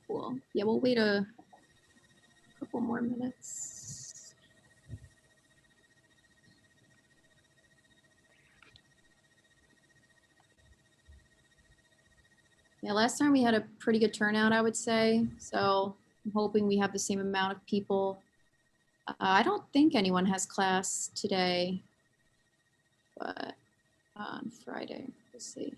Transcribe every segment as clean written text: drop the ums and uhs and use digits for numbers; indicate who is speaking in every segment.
Speaker 1: Cool. Yeah, we'll wait a couple more minutes. Yeah, last time we had a pretty good turnout, I would say. So I'm hoping we have the same amount of people. I don't think anyone has class today, but on Friday, we'll see.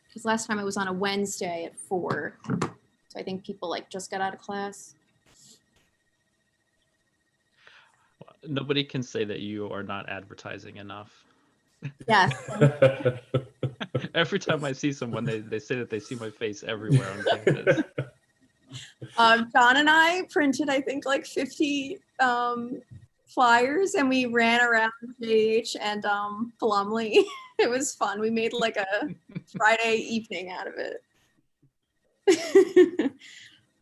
Speaker 1: Because last time it was on a Wednesday at 4. So I think people like just got out of class.
Speaker 2: Nobody can say that you are not advertising enough.
Speaker 1: Yes.
Speaker 2: Every time I see someone, they say that they see my face everywhere on campus.
Speaker 1: John and I printed, I think, like 50 flyers, and we ran around JH and Plumley. It was fun. We made like a Friday evening out of it.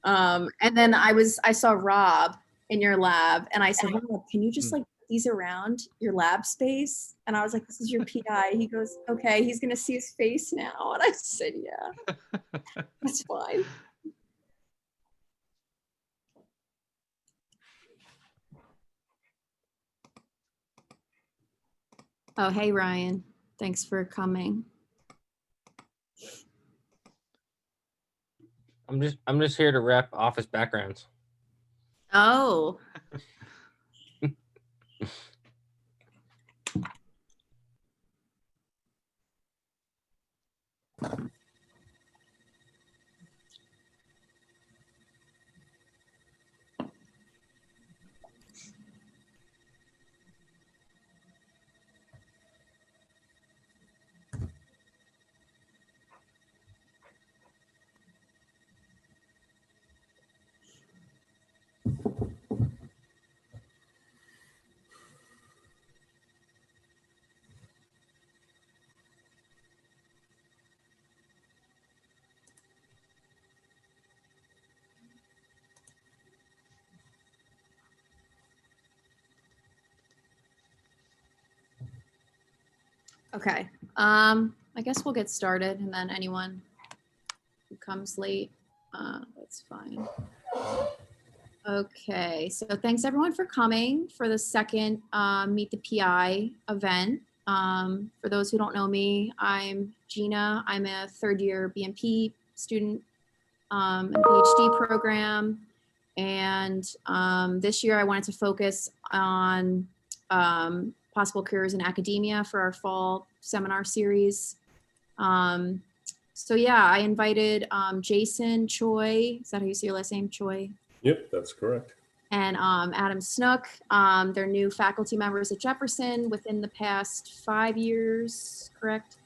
Speaker 1: And then I saw Rob in your lab, and I said, Rob, can you just like put these around your lab space? And I was like, this is your PI. He goes, okay, he's gonna see his face now. And I said, yeah, that's fine. Oh, hey, Ryan. Thanks for coming.
Speaker 3: I'm just here to wrap office backgrounds.
Speaker 1: Oh. Okay. I guess we'll get started, and then anyone who comes late, that's fine. Okay, so thanks everyone for coming for the second Meet the PI event. For those who don't know me, I'm Gina. I'm a third year BMP student in the PhD program. And this year I wanted to focus on possible careers in academia for our fall seminar series. So yeah, I invited Jason Choi. Is that how you say your last name, Choi?
Speaker 4: Yep, that's correct.
Speaker 1: And Adam Snook. They're new faculty members at Jefferson within the past 5 years, correct?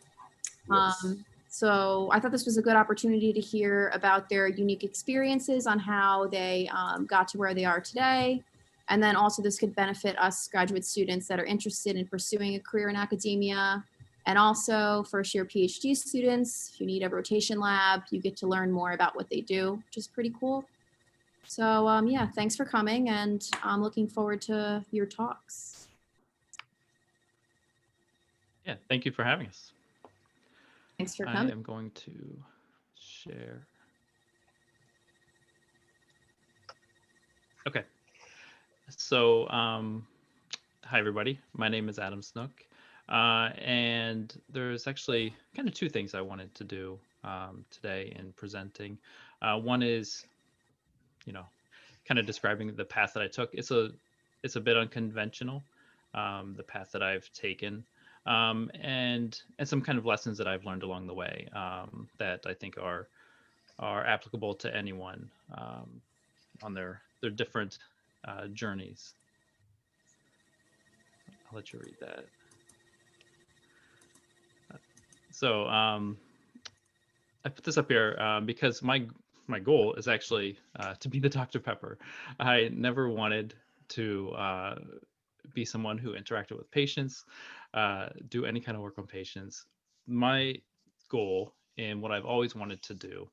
Speaker 4: Yes.
Speaker 1: So I thought this was a good opportunity to hear about their unique experiences on how they got to where they are today. And then also this could benefit us graduate students that are interested in pursuing a career in academia. And also first-year PhD students, if you need a rotation lab, you get to learn more about what they do, which is pretty cool. So yeah, thanks for coming, and I'm looking forward to your talks.
Speaker 2: Yeah, thank you for having us.
Speaker 1: Thanks for
Speaker 2: I
Speaker 1: coming.
Speaker 2: am going to share. Okay. So, hi everybody. My name is Adam Snook. And there's actually kind of two things I wanted to do today in presenting. One is, kind of describing the path that I took. It's a bit unconventional, the path that I've taken, and some kind of lessons that I've learned along the way that I think are applicable to anyone on their different journeys. I'll let you read that. So I put this up here because my goal is actually to be the Dr. Pepper. I never wanted to be someone who interacted with patients, do any kind of work on patients. My goal and what I've always wanted to do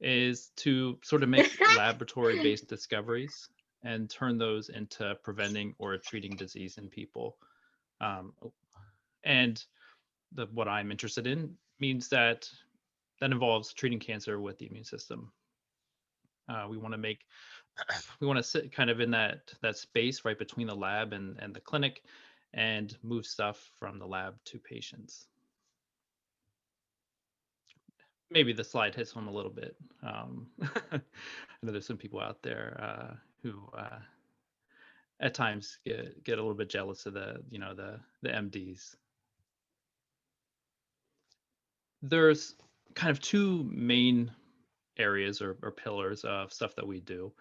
Speaker 2: is to sort of make laboratory-based discoveries and turn those into preventing or treating disease in people. And what I'm interested in means that involves treating cancer with the immune system. We want to make we want to sit kind of in that space right between the lab and the clinic, and move stuff from the lab to patients. Maybe the slide hits home a little bit. I know there's some people out there who at times get a little bit jealous of the MDs. There's kind of two main areas or pillars of stuff that we do.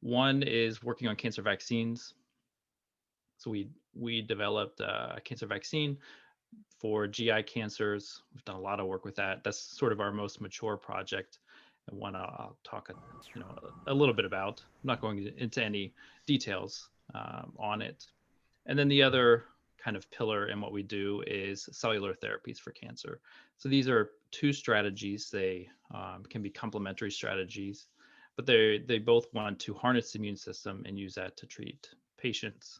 Speaker 2: One is working on cancer vaccines. So we developed a cancer vaccine for GI cancers. We've done a lot of work with that. That's sort of our most mature project, and one I'll talk a little bit about. I'm not going into any details on it. And then the other kind of pillar in what we do is cellular therapies for cancer. So these are two strategies. They can be complementary strategies, but they both want to harness the immune system and use that to treat patients.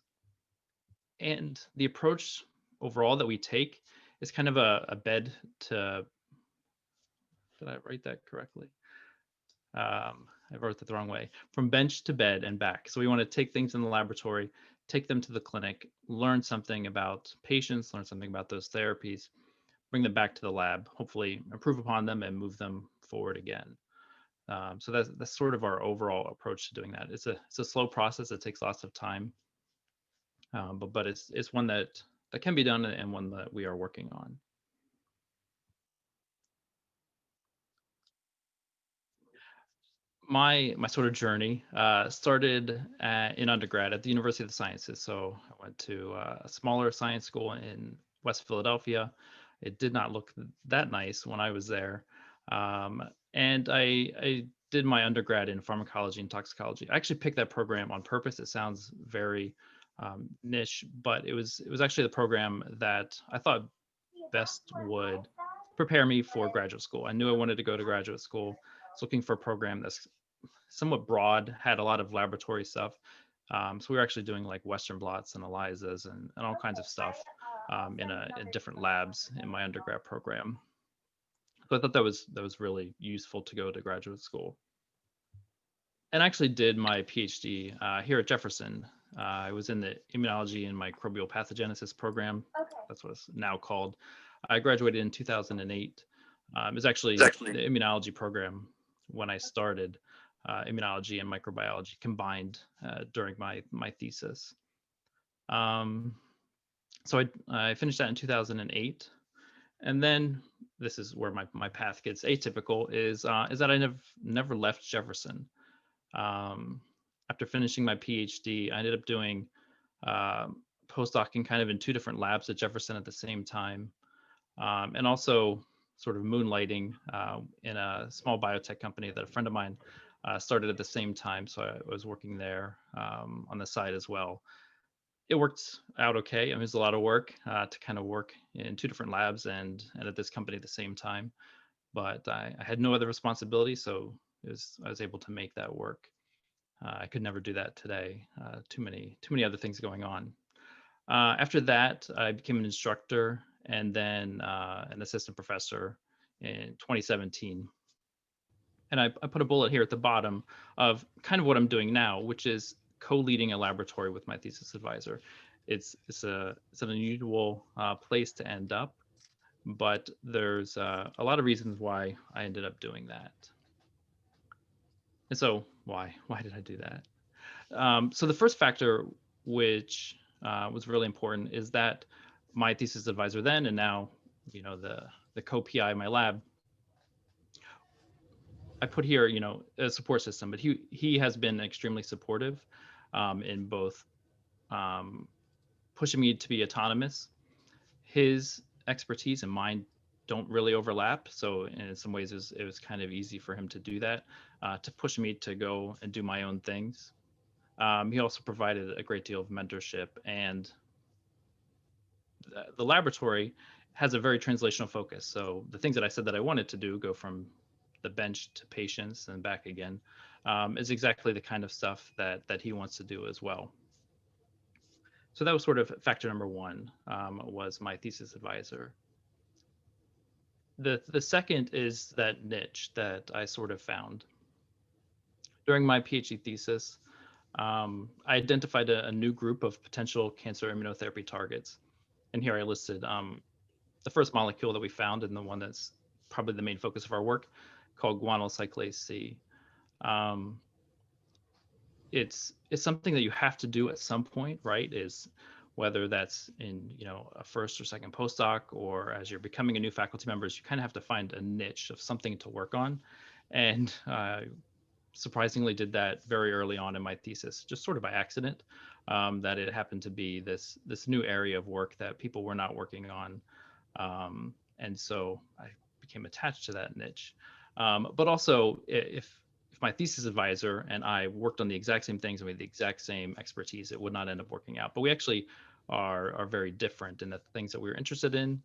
Speaker 2: And the approach overall that we take is kind of a bed to, did I write that correctly? I wrote that the wrong way. From bench to bed and back. So we want to take things in the laboratory, take them to the clinic, learn something about patients, learn something about those therapies, bring them back to the lab, hopefully improve upon them and move them forward again. So that's sort of our overall approach to doing that. It's a slow process. It takes lots of time, but it's one that can be done and one that we are working on. My sort of journey started in undergrad at the University of the Sciences. So I went to a smaller science school in West Philadelphia. It did not look that nice when I was there. And I did my undergrad in pharmacology and toxicology. I actually picked that program on purpose. It sounds very niche, but it was actually the program that I thought best would prepare me for graduate school. I knew I wanted to go to graduate school. I was looking for a program that's somewhat broad, had a lot of laboratory stuff. So we were actually doing like Western blots and ELISAs and all kinds of stuff in different labs in my undergrad program. So I thought that was really useful to go to graduate school. And I actually did my PhD here at Jefferson. I was in the immunology and microbial pathogenesis program. Okay. That's what it's now called. I graduated in 2008. It was actually the immunology program when I started. Immunology and microbiology combined during my thesis. So I finished that in 2008. And then this is where my path gets atypical is that I never left Jefferson. After finishing my PhD, I ended up doing postdocing kind of in two different labs at Jefferson at the same time, and also sort of moonlighting in a small biotech company that a friend of mine started at the same time. So I was working there on the side as well. It worked out okay. I mean, it was a lot of work to kind of work in two different labs and at this company at the same time. But I had no other responsibility, so I was able to make that work. I could never do that today. Too many other things going on. After that, I became an instructor and then an assistant professor in 2017. And I put a bullet here at the bottom of kind of what I'm doing now, which is co-leading a laboratory with my thesis advisor. It's an unusual place to end up, but there's a lot of reasons why I ended up doing that. And so why did I do that? So the first factor, which was really important, is that my thesis advisor then and now, the co-PI in my lab, I put here, a support system, but he has been extremely supportive in both pushing me to be autonomous. His expertise and mine don't really overlap, so in some ways it was kind of easy for him to do that, to push me to go and do my own things. He also provided a great deal of mentorship, and the laboratory has a very translational focus. So the things that I said that I wanted to do, go from the bench to patients and back again, is exactly the kind of stuff that he wants to do as well. So that was sort of factor number one, was my thesis advisor. The second is that niche that I sort of found. during my PhD thesis, I identified a new group of potential cancer immunotherapy targets. And here I listed the first molecule that we found and the one that's probably the main focus of our work, called guanyl cyclase C. Um, it's something that you have to do at some point, right? Is whether that's in a first or second postdoc, or as you're becoming a new faculty members, you kind of have to find a niche of something to work on. And surprisingly did that very early on in my thesis, just sort of by accident, that it happened to be this new area of work that people were not working on. And so I became attached to that niche. But also, if my thesis advisor and I worked on the exact same things and we had the exact same expertise, it would not end up working out. But we actually are very different in the things that we were interested in,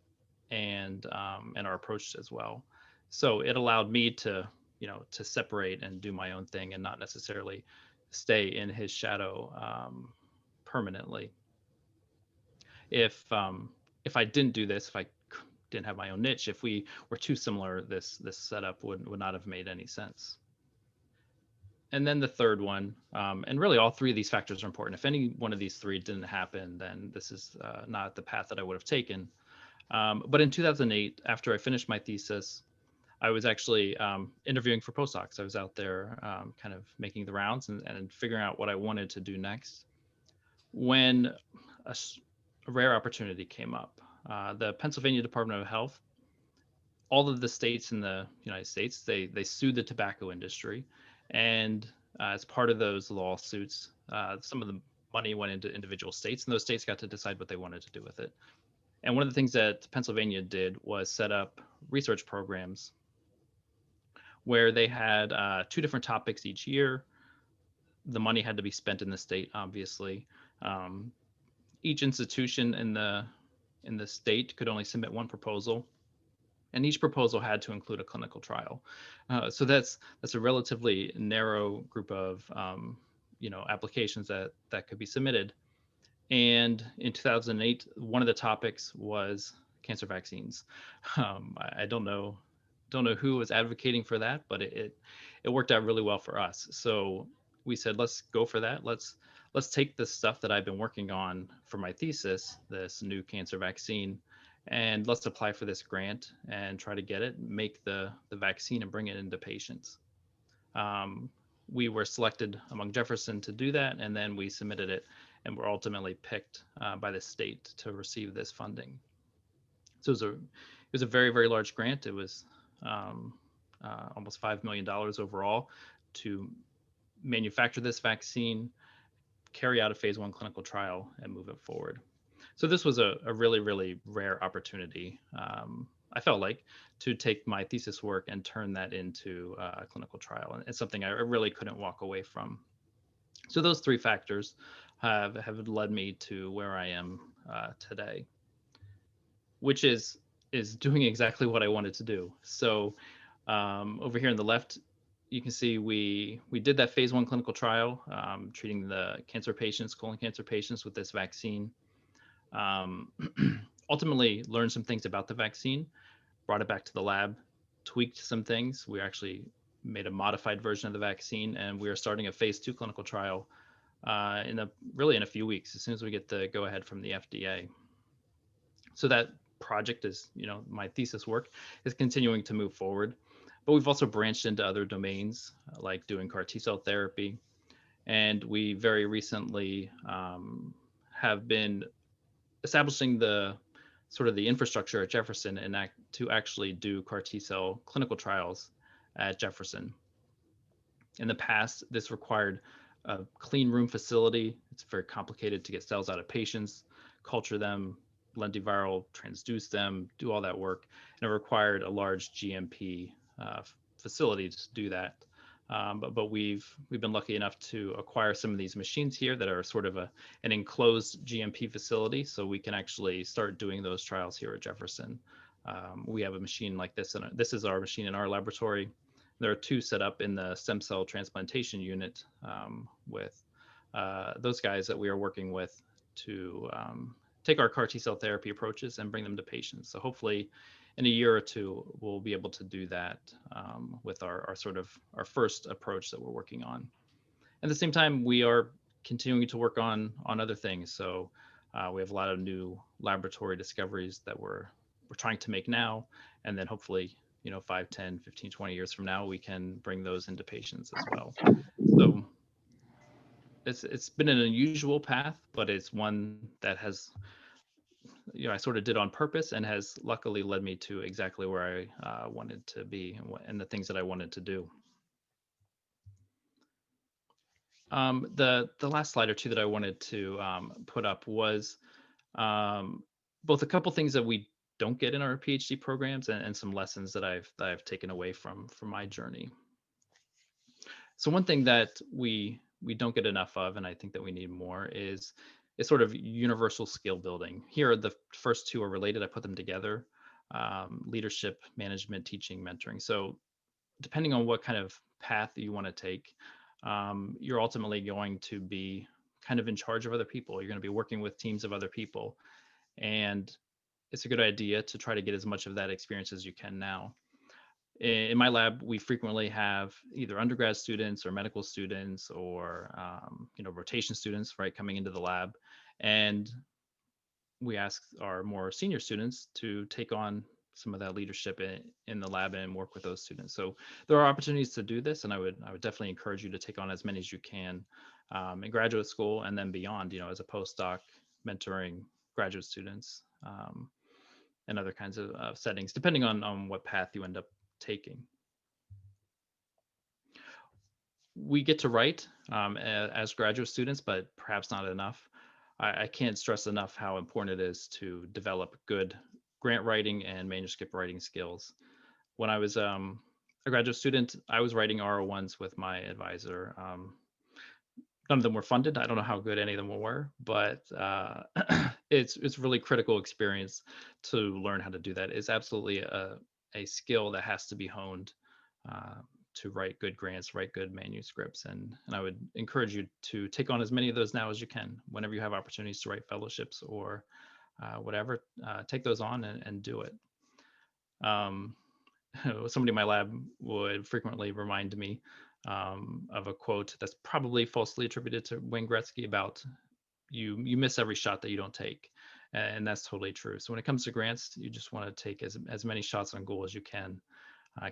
Speaker 2: and our approach as well. So it allowed me to to separate and do my own thing and not necessarily stay in his shadow permanently. If I didn't do this, if I didn't have my own niche, if we were too similar, this setup would not have made any sense. And then the third one, and really all three of these factors are important. If any one of these three didn't happen, then this is not the path that I would have taken. But in 2008, after I finished my thesis, I was actually interviewing for postdocs. I was out there kind of making the rounds and figuring out what I wanted to do next, when a rare opportunity came up. The Pennsylvania Department of Health, all of the states in the United States, they sued the tobacco industry. And as part of those lawsuits, some of the money went into individual states, and those states got to decide what they wanted to do with it. And one of the things that Pennsylvania did was set up research programs where they had two different topics each year. The money had to be spent in the state, obviously. Each institution in the state could only submit one proposal, and each proposal had to include a clinical trial. So that's a relatively narrow group of applications that could be submitted. And in 2008, one of the topics was cancer vaccines. I don't know who was advocating for that, but it worked out really well for us. So we said, let's go for that. Let's take the stuff that I've been working on for my thesis, this new cancer vaccine, and let's apply for this grant and try to get it, make the vaccine and bring it into patients. We were selected among Jefferson to do that, and then we submitted it and were ultimately picked by the state to receive this funding. So it was a very, very large grant. It was almost $5 million overall to manufacture this vaccine, carry out a phase 1 clinical trial, and move it forward. So this was a really, really rare opportunity, I felt like, to take my thesis work and turn that into a clinical trial. And it's something I really couldn't walk away from. So those three factors have led me to where I am today, which is doing exactly what I wanted to do. So over here on the left, you can see we did that phase 1 clinical trial, treating the cancer patients, colon cancer patients, with this vaccine. Ultimately learned some things about the vaccine, brought it back to the lab, tweaked some things. We actually made a modified version of the vaccine, and we are starting a phase 2 clinical trial in a few weeks, as soon as we get the go ahead from the FDA. So that project is, my thesis work is continuing to move forward, but we've also branched into other domains like doing CAR T-cell therapy. And we very recently have been establishing the infrastructure at Jefferson and to actually do CAR T-cell clinical trials at Jefferson. In the past, this required a clean room facility. It's very complicated to get cells out of patients, culture them, lentiviral, transduce them, do all that work. And it required a large GMP facility to do that. But we've been lucky enough to acquire some of these machines here that are sort of an enclosed GMP facility, so we can actually start doing those trials here at Jefferson. We have a machine like this, and this is our machine in our laboratory. There are two set up in the stem cell transplantation unit with those guys that we are working with to take our CAR T-cell therapy approaches and bring them to patients. So hopefully in a year or two, we'll be able to do that with our first approach that we're working on. At the same time, we are continuing to work on other things. So we have a lot of new laboratory discoveries that we're trying to make now, and then hopefully, 5, 10, 15, 20 years from now, we can bring those into patients as well. So it's been an unusual path, but it's one that has, I sort of did on purpose and has luckily led me to exactly where I wanted to be and the things that I wanted to do. The last slide or two that I wanted to put up was both a couple things that we don't get in our PhD programs and some lessons that I've taken away from my journey. So one thing that we don't get enough of, and I think that we need more, is sort of universal skill building. Here, the first two are related. I put them together: leadership, management, teaching, mentoring. So depending on what kind of path you want to take, you're ultimately going to be kind of in charge of other people. You're going to be working with teams of other people. And it's a good idea to try to get as much of that experience as you can now. In my lab, we frequently have either undergrad students or medical students or rotation students, right, coming into the lab. And we ask our more senior students to take on some of that leadership in the lab and work with those students. So there are opportunities to do this, and I would definitely encourage you to take on as many as you can in graduate school and then beyond, as a postdoc, mentoring graduate students and other kinds of settings, depending on what path you end up taking. We get to write as graduate students, but perhaps not enough. I can't stress enough how important it is to develop good grant writing and manuscript writing skills. When I was a graduate student, I was writing R01s with my advisor. None of them were funded. I don't know how good any of them were, but it's really critical experience to learn how to do that. It's absolutely a skill that has to be honed to write good grants, write good manuscripts. And I would encourage you to take on as many of those now as you can. Whenever you have opportunities to write fellowships or whatever, take those on and do it. Somebody in my lab would frequently remind me of a quote that's probably falsely attributed to Wayne Gretzky about you miss every shot that you don't take. And that's totally true. So when it comes to grants, you just want to take as many shots on goal as you can.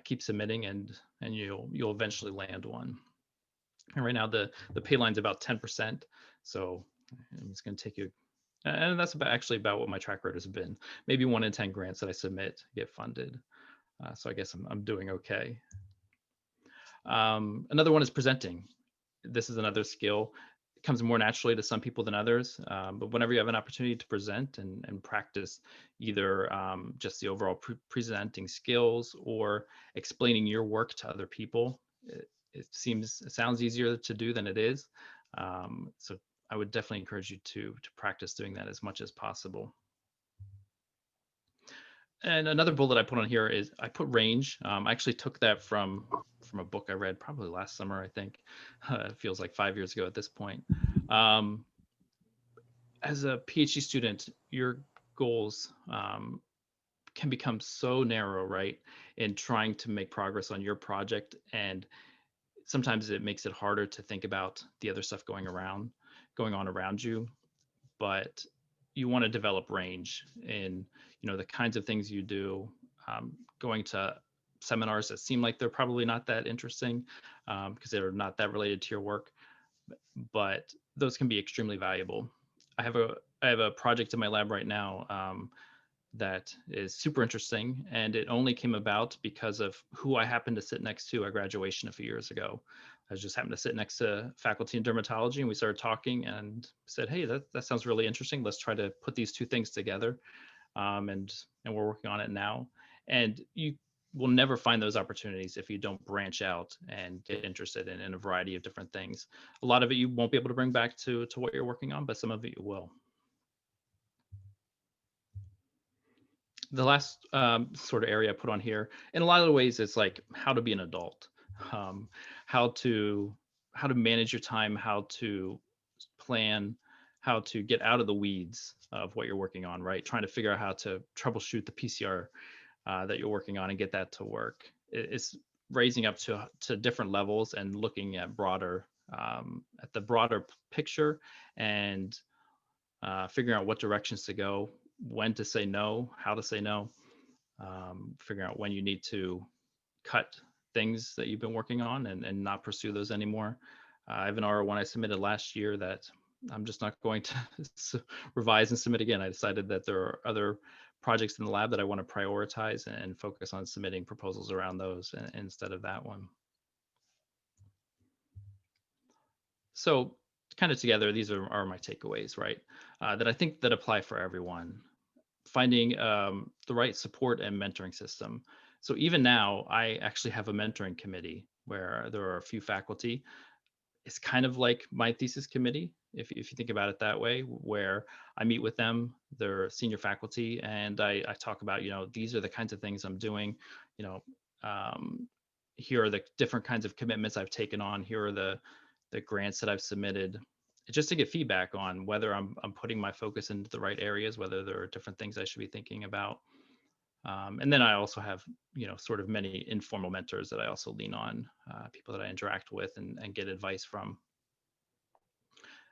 Speaker 2: Keep submitting and you'll eventually land one. And right now the pay line's about 10%. So it's going to take you, and that's actually about what my track record has been. Maybe 1 in 10 grants that I submit get funded. So I guess I'm doing okay. Another one is presenting. This is another skill. It comes more naturally to some people than others, but whenever you have an opportunity to present and practice either just the overall presenting skills or explaining your work to other people, it sounds easier to do than it is. So I would definitely encourage you to practice doing that as much as possible. And another bullet I put on here is I put range. I actually took that from a book I read probably last summer, I think. It feels like 5 years ago at this point. As a PhD student, your goals can become so narrow, right? In trying to make progress on your project. And sometimes it makes it harder to think about the other stuff going on around you. But you want to develop range in the kinds of things you do, going to seminars that seem like they're probably not that interesting because they're not that related to your work, but those can be extremely valuable. I have a project in my lab right now that is super interesting, and it only came about because of who I happened to sit next to at graduation a few years ago. I just happened to sit next to faculty in dermatology, and we started talking and said, hey, that sounds really interesting. Let's try to put these two things together. And we're working on it now. And you will never find those opportunities if you don't branch out and get interested in a variety of different things. A lot of it you won't be able to bring back to what you're working on, but some of it you will. The last sort of area I put on here, in a lot of the ways, it's like how to be an adult, how to manage your time, how to plan, how to get out of the weeds of what you're working on, right? Trying to figure out how to troubleshoot the PCR that you're working on and get that to work. It's raising up to different levels and looking at the broader picture, and figuring out what directions to go, when to say no, how to say no, figuring out when you need to cut things that you've been working on and not pursue those anymore. I have an R01 I submitted last year that I'm just not going to revise and submit again. I decided that there are other projects in the lab that I want to prioritize and focus on submitting proposals around those instead of that one. So kind of together, these are my takeaways, right? That I think that apply for everyone. Finding the right support and mentoring system. So even now, I actually have a mentoring committee where there are a few faculty. It's kind of like my thesis committee, if you think about it that way, where I meet with them, they're senior faculty, and I talk about, these are the kinds of things I'm doing, here are the different kinds of commitments I've taken on, here are the grants that I've submitted, just to get feedback on whether I'm putting my focus into the right areas, whether there are different things I should be thinking about. And then I also have, sort of many informal mentors that I also lean on, people that I interact with and get advice from.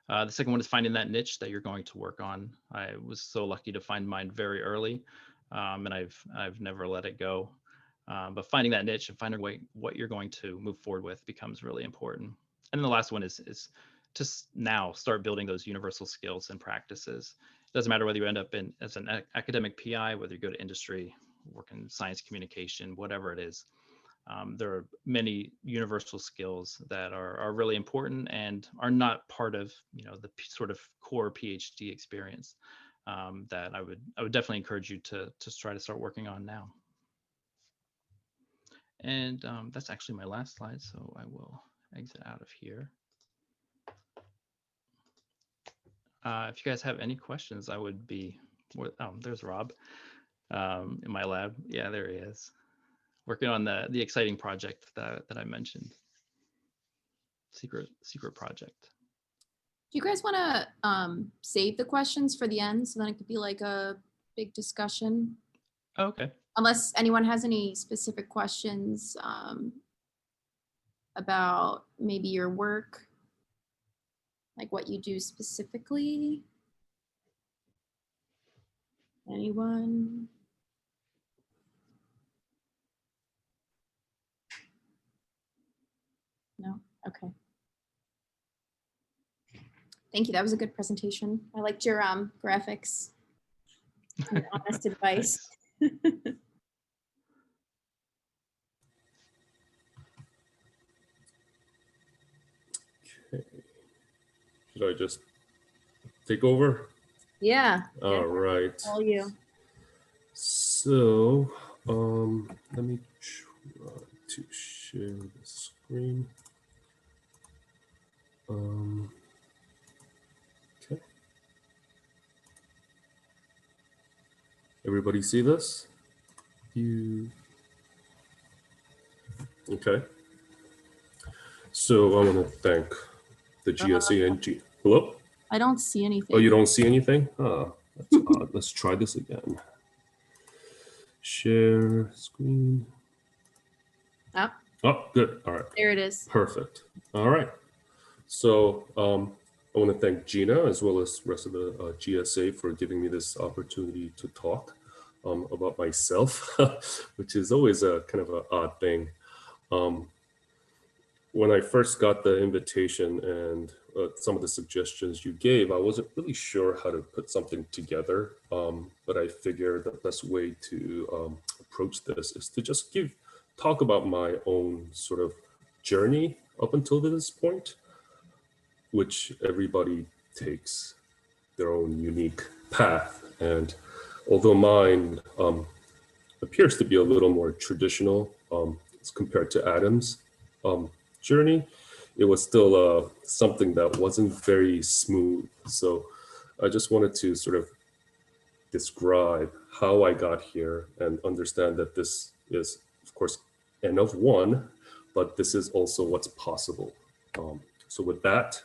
Speaker 2: The second one is finding that niche that you're going to work on. I was so lucky to find mine very early, and I've never let it go. But finding that niche and finding what you're going to move forward with becomes really important. And then the last one is just now start building those universal skills and practices. It doesn't matter whether you end up as an academic PI, whether you go to industry, work in science communication, whatever it is. There are many universal skills that are really important and are not part of the sort of core PhD experience that I would definitely encourage you to try to start working on now. And that's actually my last slide, so I will exit out of here. If you guys have any questions, I would be, there's Rob in my lab. Yeah, there he is. Working on the exciting project that I mentioned. Secret project.
Speaker 1: Do you guys want to save the questions for the end so then it could be like a big discussion?
Speaker 2: Oh, okay.
Speaker 1: Unless anyone has any specific questions about maybe your work, like what you do specifically. Anyone? No? Okay. Thank you. That was a good presentation. I liked your graphics. Your honest advice.
Speaker 4: Okay. Should I just take over?
Speaker 1: Yeah.
Speaker 4: All right.
Speaker 1: All you.
Speaker 4: So, let me try to share the screen. Okay. Everybody see this? Okay. So I want to thank the GSA and Hello?
Speaker 1: I don't see anything.
Speaker 4: Oh, you don't see anything? Oh, that's odd. Let's try this again. Share screen.
Speaker 1: Oh.
Speaker 4: Oh, good. All right.
Speaker 1: There it is.
Speaker 4: Perfect. All right. So I want to thank Gina as well as the rest of the GSA for giving me this opportunity to talk about myself, which is always a kind of an odd thing. When I first got the invitation and some of the suggestions you gave, I wasn't really sure how to put something together, but I figured the best way to approach this is to just talk about my own sort of journey up until this point, which everybody takes their own unique path. And although mine appears to be a little more traditional as compared to Adam's journey, it was still something that wasn't very smooth. So I just wanted to sort of describe how I got here and understand that this is, of course, N of 1, but this is also what's possible. So with that,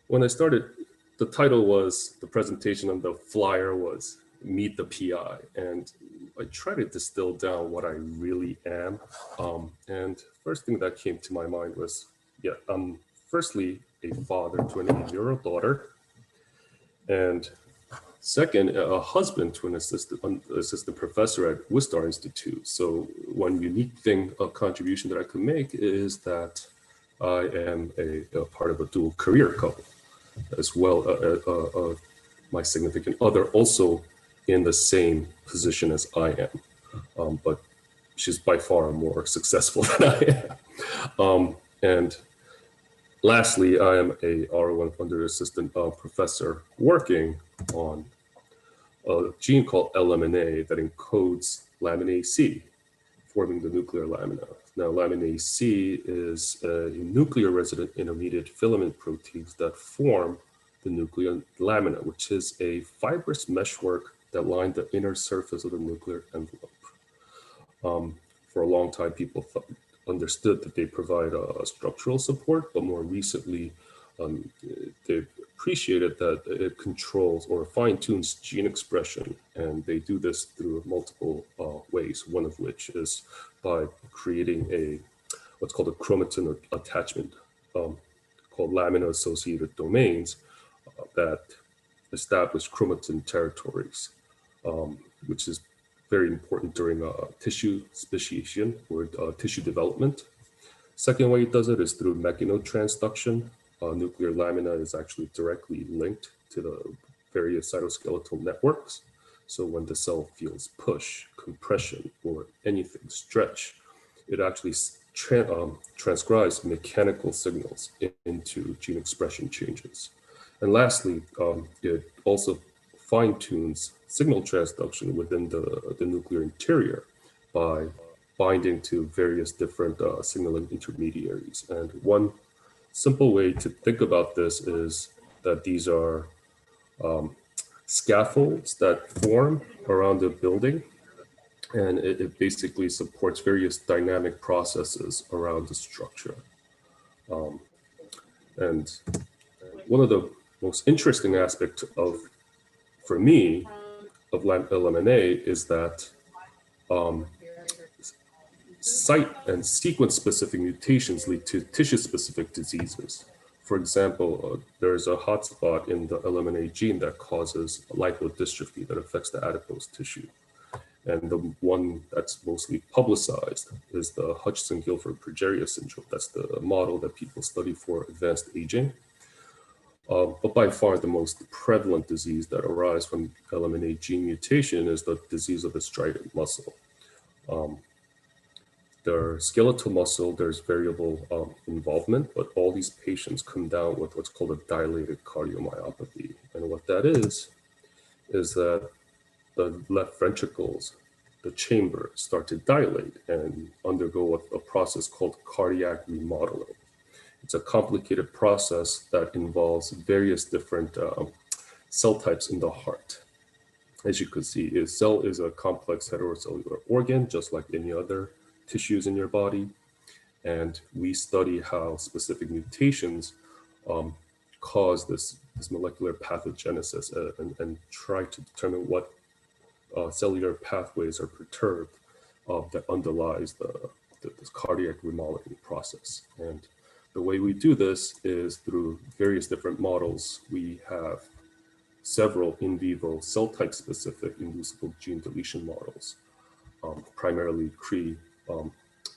Speaker 4: when I started, the title was, the presentation on the flyer was meet the PI, and I try to distill down what I really am. And first thing that came to my mind was, yeah, I'm firstly a father to an 8-year-old daughter, and second, a husband to an assistant professor at Wistar Institute. So one unique thing, a contribution that I could make is that I am a part of a dual career couple, as well. My significant other also in the same position as I am, but she's by far more successful than I am. And lastly, I am a R1 under assistant professor working on a gene called LMNA that encodes lamin AC, forming the nuclear lamina. Now, lamin AC is a nuclear resident intermediate filament proteins that form the nuclear lamina, which is a fibrous meshwork that line the inner surface of the nuclear envelope. For a long time, people understood that they provide structural support, but more recently, they've appreciated that it controls or fine-tunes gene expression, and they do this through multiple ways, one of which is by creating what's called a chromatin attachment called lamina-associated domains that establish chromatin territories, which is very important during tissue speciation or tissue development. Second way it does it is through mechanotransduction. Nuclear lamina is actually directly linked to the various cytoskeletal networks. So when the cell feels push, compression, or anything stretch, it actually transcribes mechanical signals into gene expression changes. And lastly, it also fine-tunes signal transduction within the nuclear interior by binding to various different signaling intermediaries. And one simple way to think about this is that these are scaffolds that form around a building, and it basically supports various dynamic processes around the structure. And one of the most interesting aspects for me, of LMNA is that site and sequence-specific mutations lead to tissue-specific diseases. For example, there's a hotspot in the LMNA gene that causes lipodystrophy that affects the adipose tissue. And the one that's mostly publicized is the Hutchinson-Gilford-Progeria syndrome. That's the model that people study for advanced aging. But by far the most prevalent disease that arises from LMNA gene mutation is the disease of the strident muscle. Their skeletal muscle, there's variable involvement, but all these patients come down with what's called a dilated cardiomyopathy. And what that is that the left ventricles, the chamber, start to dilate and undergo a process called cardiac remodeling. It's a complicated process that involves various different cell types in the heart. As you can see, a cell is a complex heterocellular organ, just like any other tissues in your body. And we study how specific mutations cause this molecular pathogenesis and try to determine what cellular pathways are perturbed that underlies this cardiac remodeling process. And the way we do this is through various different models. We have several in vivo cell type specific inducible gene deletion models, primarily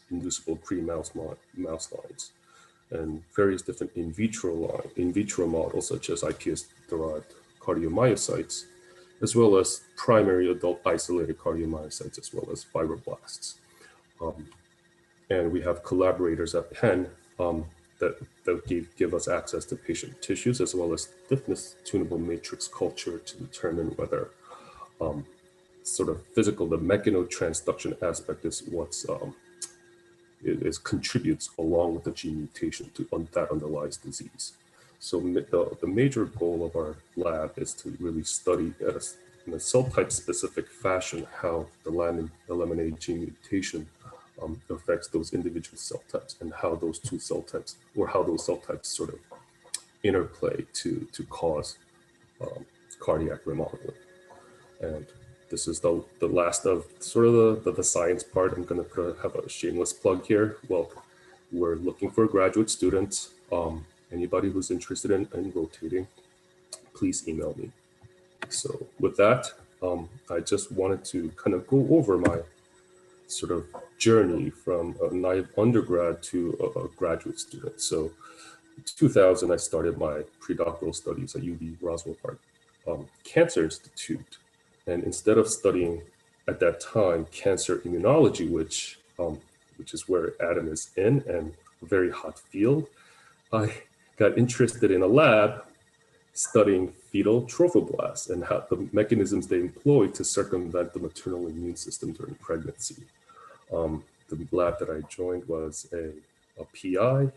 Speaker 4: inducible Cree mouse lines, and various different in vitro models such as iPS-derived cardiomyocytes, as well as primary adult isolated cardiomyocytes, as well as fibroblasts. And we have collaborators at Penn that give us access to patient tissues, as well as stiffness tunable matrix culture to determine whether sort of physical, the mechanotransduction aspect is what's contributes along with the gene mutation that underlies disease. So the major goal of our lab is to really study in a cell type specific fashion how the LMNA gene mutation affects those individual cell types, and how those two cell types, or how those cell types sort of interplay to cause cardiac remodeling. And this is the last of sort of the science part. I'm going to have a shameless plug here. Well, we're looking for graduate students. Anybody who's interested in rotating, please email me. So with that, I just wanted to kind of go over my sort of journey from a naive undergrad to a graduate student. So in 2000, I started my pre-doctoral studies at UB Roswell Park Cancer Institute. And instead of studying at that time cancer immunology, which is where Adam is in and a very hot field, I got interested in a lab studying fetal trophoblasts and how the mechanisms they employ to circumvent the maternal immune system during pregnancy. The lab that I joined was a PI,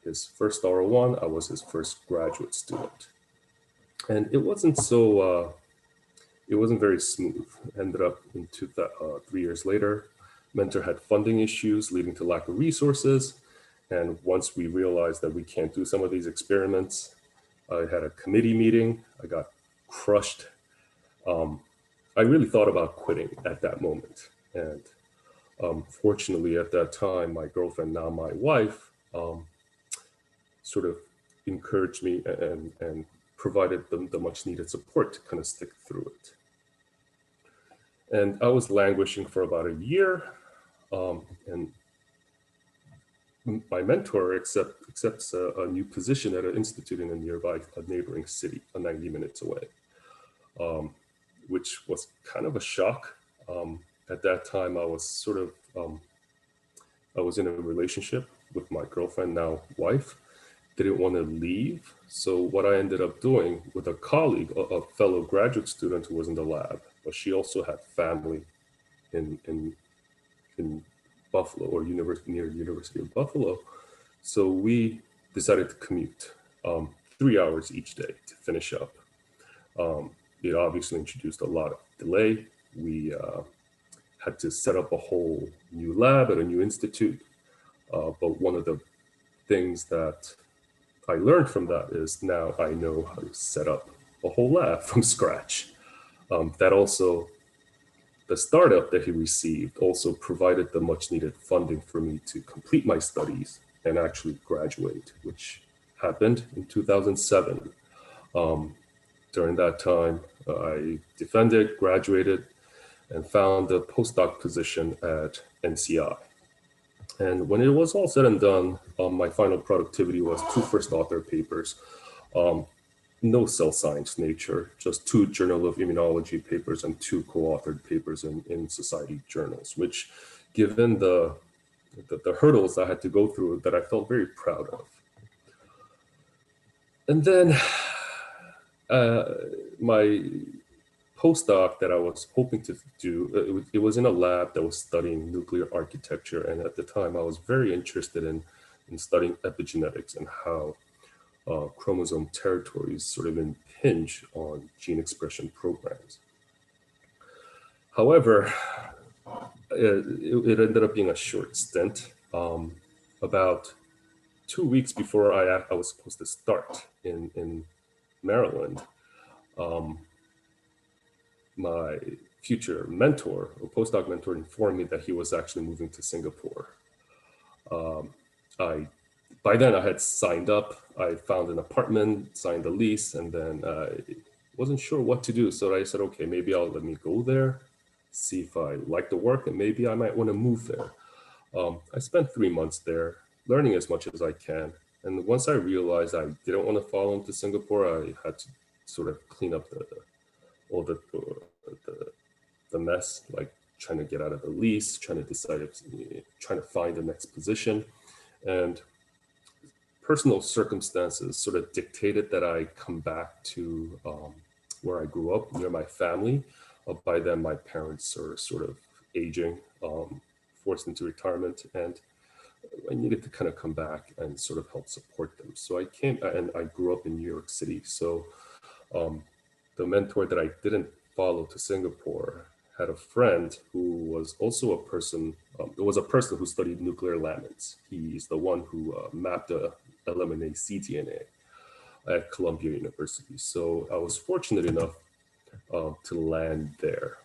Speaker 4: his first R01. I was his first graduate student. And it wasn't it wasn't very smooth. Ended up in 3 years later, Mentor had funding issues leading to lack of resources. And once we realized that we can't do some of these experiments, I had a committee meeting. I got crushed. I really thought about quitting at that moment. And fortunately, at that time, my girlfriend, now my wife, sort of encouraged me and provided the much needed support to kind of stick through it. And I was languishing for about a year, and my mentor accepts a new position at an institute in a neighboring city, 90 minutes away, which was kind of a shock. At that time, I was sort of, I was in a relationship with my girlfriend, now wife, didn't want to leave. So what I ended up doing with a colleague, a fellow graduate student who was in the lab, but she also had family in Buffalo or near University of Buffalo. So we decided to commute 3 hours each day to finish up. It obviously introduced a lot of delay. We had to set up a whole new lab at a new institute. But one of the things that I learned from that is now I know how to set up a whole lab from scratch. That also, the startup that he received also provided the much needed funding for me to complete my studies and actually graduate, which happened in 2007. During that time, I defended, graduated, and found a postdoc position at NCI. And when it was all said and done, my final productivity was 2 first author papers, no cell science nature, just 2 Journal of Immunology papers and 2 co-authored papers in society journals, which given the hurdles I had to go through that I felt very proud of. And then my postdoc that I was hoping to do, it was in a lab that was studying nuclear architecture. And at the time I was very interested in studying epigenetics and how chromosome territories sort of impinge on gene expression programs. However, it ended up being a short stint. About 2 weeks before I was supposed to start in Maryland, my future mentor, or postdoc mentor, informed me that he was actually moving to Singapore. By then I had signed up, I found an apartment, signed a lease, and then I wasn't sure what to do. So I said, okay, maybe let me go there, see if I like the work, and maybe I might want to move there. I spent 3 months there, learning as much as I can. And once I realized I didn't want to follow him to Singapore, I had to sort of clean up all the mess, like trying to get out of the lease, trying to find the next position. And personal circumstances sort of dictated that I come back to where I grew up, near my family. By then, my parents are sort of aging, forced into retirement, and I needed to kind of come back and sort of help support them. So I came, and I grew up in New York City. So the mentor that I didn't follow to Singapore had a friend who was also a person, who studied nuclear lamins. He's the one who mapped the LMNA cDNA at Columbia University. So I was fortunate enough to land there.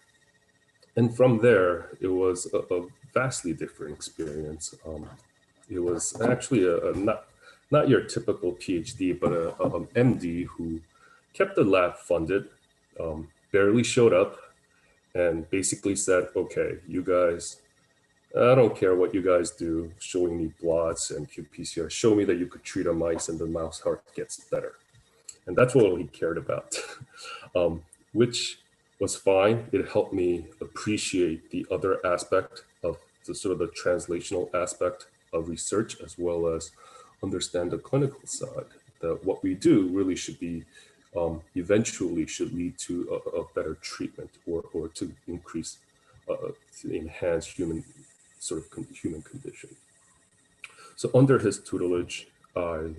Speaker 4: And from there, it was a vastly different experience. It was actually a not your typical PhD, but a MD who kept the lab funded, barely showed up, and basically said, okay, you guys, I don't care what you guys do, showing me blots and qPCR, show me that you could treat a mice and the mouse heart gets better. And that's what he cared about, which was fine. It helped me appreciate the other aspect of the sort of the translational aspect of research, as well as understand the clinical side, that what we do really should be eventually should lead to a better treatment or to increase, to enhance human human condition. So under his tutelage, I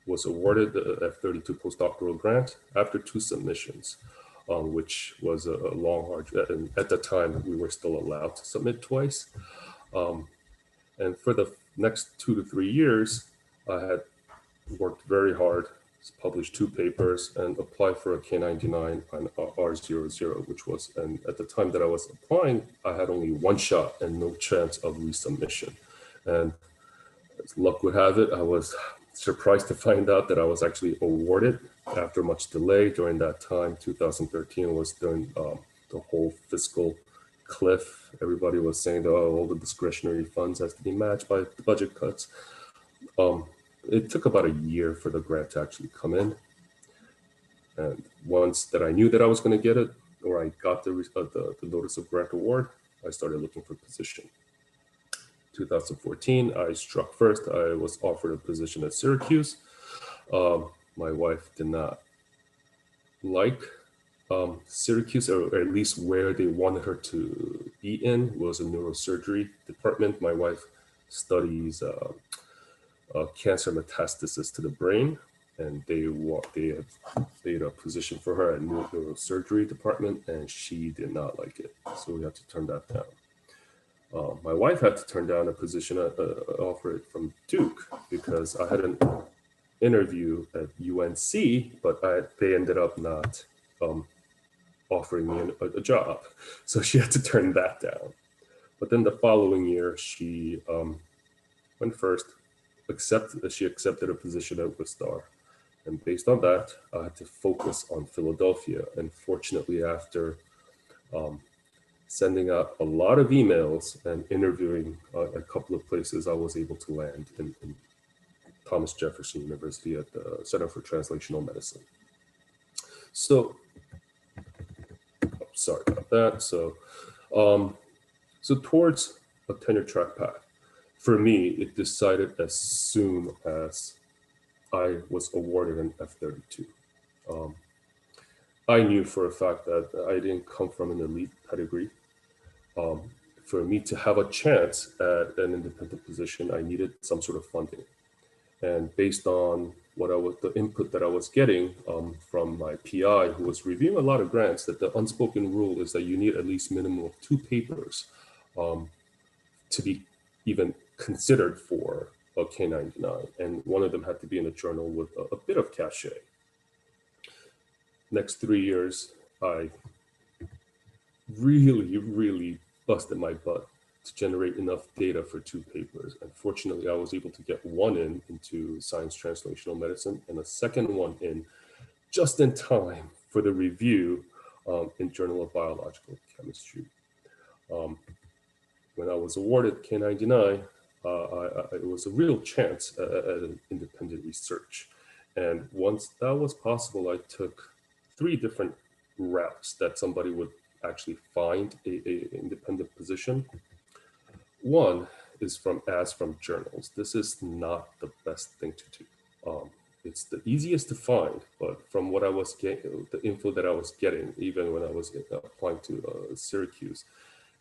Speaker 4: was awarded the F-32 postdoctoral grant after 2 submissions, which was a long, hard, and at the time we were still allowed to submit twice. And for the next 2 to 3 years, I had worked very hard, published 2 papers, and applied for a K99 on R00, which was, and at the time that I was applying, I had only 1 shot and no chance of resubmission. And as luck would have it, I was surprised to find out that I was actually awarded after much delay. During that time, 2013 was during the whole fiscal cliff. Everybody was saying that all the discretionary funds has to be matched by the budget cuts. It took about a year for the grant to actually come in. And once that I knew that I was going to get it, or I got the notice of grant award, I started looking for position. 2014, I struck first. I was offered a position at Syracuse. My wife did not like Syracuse, or at least where they wanted her to be in was a neurosurgery department. My wife studies cancer metastasis to the brain, and they had made a position for her at neurosurgery department, and she did not like it, so we had to turn that down. My wife had to turn down a position offered from Duke because I had an interview at UNC, but they ended up not offering me a job, so she had to turn that down. But then the following year, she went first. She accepted a position at Wistar, and based on that, I had to focus on Philadelphia. And fortunately, after sending out a lot of emails and interviewing a couple of places, I was able to land in Thomas Jefferson University at the Center for Translational Medicine. So, sorry about that. So towards a tenure track path, for me, it decided as soon as I was awarded an F-32. I knew for a fact that I didn't come from an elite pedigree. For me to have a chance at an independent position, I needed some sort of funding. And based on the input that I was getting from my PI, who was reviewing a lot of grants, that the unspoken rule is that you need at least minimum of 2 papers to be even considered for a K99. And one of them had to be in a journal with a bit of cachet. Next 3 years, I really busted my butt to generate enough data for 2 papers. And fortunately, I was able to get one into Science Translational Medicine and a second one in just in time for the review in Journal of Biological Chemistry. When I was awarded K99, it was a real chance at an independent research. And once that was possible, I took 3 different routes that somebody would actually find a independent position. One is from journals. This is not the best thing to do. It's the easiest to find, but from what I was getting, the info that I was getting, even when I was applying to Syracuse,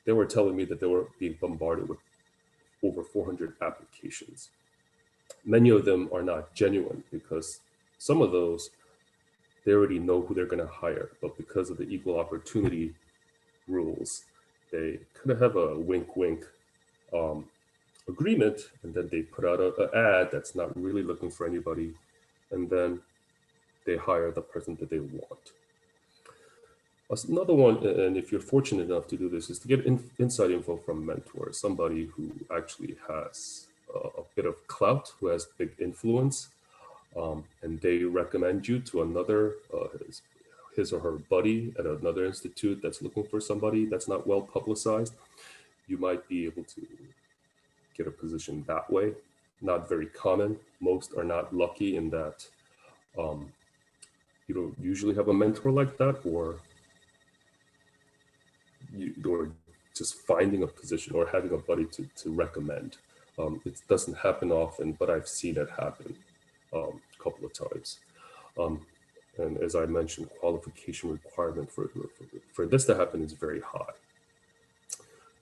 Speaker 4: they were telling me that they were being bombarded with over 400 applications. Many of them are not genuine because some of those, they already know who they're going to hire, but because of the equal opportunity rules, they kind of have a wink agreement, and then they put out an ad that's not really looking for anybody, and then they hire the person that they want. Another one, and if you're fortunate enough to do this, is to get inside info from mentors, somebody who actually has a bit of clout, who has big influence, and they recommend you to another, his or her buddy at another institute that's looking for somebody that's not well publicized. You might be able to get a position that way. Not very common. Most are not lucky in that you don't usually have a mentor like that, or just finding a position or having a buddy to recommend. It doesn't happen often, but I've seen it happen a couple of times. And as I mentioned, qualification requirement for this to happen is very high.